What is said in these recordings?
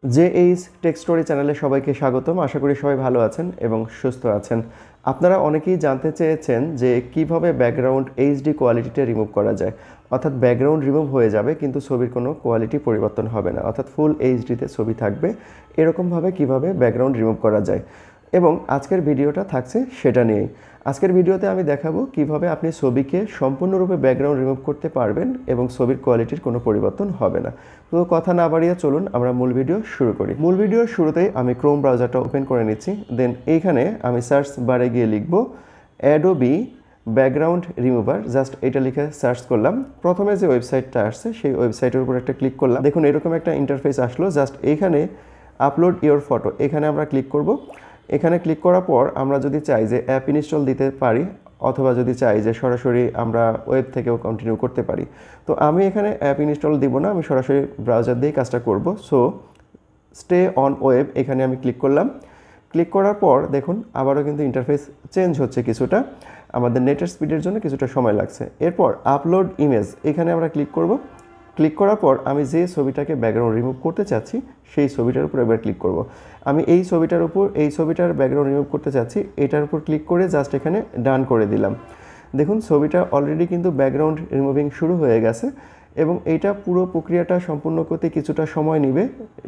JH take story চ্যানেলে সবাইকে স্বাগতম। আশা করি সবাই ভালো আছেন এবং সুস্থ আছেন। আপনারা অনেকেই জানতে চেয়েছেন যে কিভাবে ব্যাকগ্রাউন্ড এইচডি কোয়ালিটিতে রিমুভ করা যায়, অর্থাৎ ব্যাকগ্রাউন্ড রিমুভ হয়ে যাবে কিন্তু ছবির কোনো কোয়ালিটি পরিবর্তন হবে না, অর্থাৎ ফুল এইচডিতে ছবি থাকবে। এরকমভাবে কিভাবে ব্যাকগ্রাউন্ড রিমুভ করা যায় এবং আজকের ভিডিওটা থাকছে সেটা নিয়েই। আজকের ভিডিওতে আমি দেখাবো কিভাবে আপনি ছবিকে সম্পূর্ণরূপে ব্যাকগ্রাউন্ড রিমুভ করতে পারবেন এবং ছবির কোয়ালিটির কোনো পরিবর্তন হবে না। তো কথা না বাড়িয়ে চলুন আমরা মূল ভিডিও শুরু করি। মূল ভিডিওর শুরুতেই আমি ক্রোম ব্রাউজারটা ওপেন করে নিচ্ছি। দেন এইখানে আমি সার্চ বারে গিয়ে লিখব অ্যাডোবি ব্যাকগ্রাউন্ড রিমুভার, জাস্ট এটা লিখে সার্চ করলাম। প্রথমে যে ওয়েবসাইটটা আসছে সেই ওয়েবসাইটের উপর একটা ক্লিক করলাম। দেখুন এরকম একটা ইন্টারফেস আসলো। জাস্ট এইখানে আপলোড ইওর ফটো এখানে আমরা ক্লিক করব। এখানে ক্লিক করার পর আমরা যদি চাই যে অ্যাপ ইনস্টল দিতে পারি অথবা যদি চাই যে সরাসরি আমরা ওয়েব থেকেও কন্টিনিউ করতে পারি। তো আমি এখানে অ্যাপ ইনস্টল দিব না, আমি সরাসরি ব্রাউজার দিয়েই কাজটা করব। সো স্টে অন ওয়েব এখানে আমি ক্লিক করলাম। ক্লিক করার পর দেখুন আবারও কিন্তু ইন্টারফেস চেঞ্জ হচ্ছে কিছুটা, আমাদের নেটের স্পিডের জন্য কিছুটা সময় লাগছে। এরপর আপলোড ইমেজ এখানে আমরা ক্লিক করব। ক্লিক করার পর আমি যে ছবিটাকে ব্যাকগ্রাউন্ড রিমুভ করতে চাচ্ছি সেই ছবিটার উপর এবার ক্লিক করব। আমি এই ছবিটার ব্যাকগ্রাউন্ড রিমুভ করতে চাচ্ছি, এটার উপর ক্লিক করে জাস্ট এখানে ডান করে দিলাম। দেখুন ছবিটা অলরেডি কিন্তু ব্যাকগ্রাউন্ড রিমুভিং শুরু হয়ে গেছে এবং এইটা পুরো প্রক্রিয়াটা সম্পূর্ণ করতে কিছুটা সময় নেবে,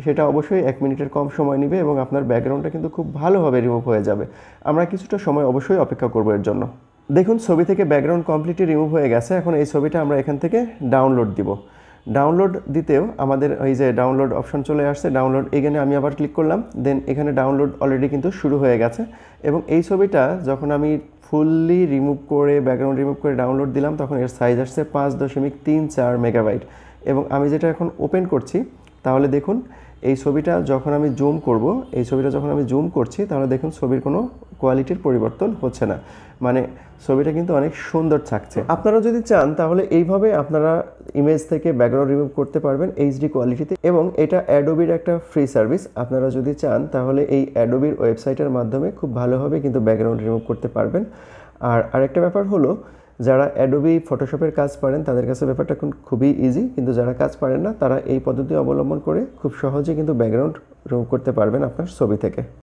সেটা অবশ্যই 1 মিনিটের কম সময় নেবে এবং আপনার ব্যাকগ্রাউন্ডটা কিন্তু খুব ভালোভাবে রিমুভ হয়ে যাবে। আমরা কিছুটা সময় অবশ্যই অপেক্ষা করব এর জন্য। দেখুন ছবি থেকে ব্যাকগ্রাউন্ড কমপ্লিটলি রিমুভ হয়ে গেছে। এখন এই ছবিটা আমরা এখান থেকে ডাউনলোড দিব। ডাউনলোড দিতেও আমাদের এই যে ডাউনলোড অপশন চলে আসছে, ডাউনলোড এখানে আমি আবার ক্লিক করলাম। দেন এখানে ডাউনলোড অলরেডি কিন্তু শুরু হয়ে গেছে এবং এই ছবিটা যখন আমি ফুললি রিমুভ করে ব্যাকগ্রাউন্ড রিমুভ করে ডাউনলোড দিলাম তখন এর সাইজ আসছে 5.34 মেগাবাইট। এবং আমি যেটা এখন ওপেন করছি তাহলে দেখুন এই ছবিটা যখন আমি জুম করব, তাহলে দেখুন ছবির কোনো কোয়ালিটির পরিবর্তন হচ্ছে না, মানে ছবিটা কিন্তু অনেক সুন্দর থাকছে। আপনারা যদি চান তাহলে এইভাবে আপনারা ইমেজ থেকে ব্যাকগ্রাউন্ড রিমুভ করতে পারবেন এইচডি কোয়ালিটিতে এবং এটা অ্যাডোবির একটা ফ্রি সার্ভিস। আপনারা যদি চান তাহলে এই অ্যাডোবির ওয়েবসাইটের মাধ্যমে খুব ভালোভাবে কিন্তু ব্যাকগ্রাউন্ড রিমুভ করতে পারবেন। আর আরেকটা ব্যাপার হলো, যারা অ্যাডোবি ফটোশপের কাজ পারেন তাদের কাছে ব্যাপারটা খুবই ইজি, কিন্তু যারা কাজ পারেন না তারা এই পদ্ধতি অবলম্বন করে খুব সহজে কিন্তু ব্যাকগ্রাউন্ড রিমুভ করতে পারবেন আপনার ছবি থেকে।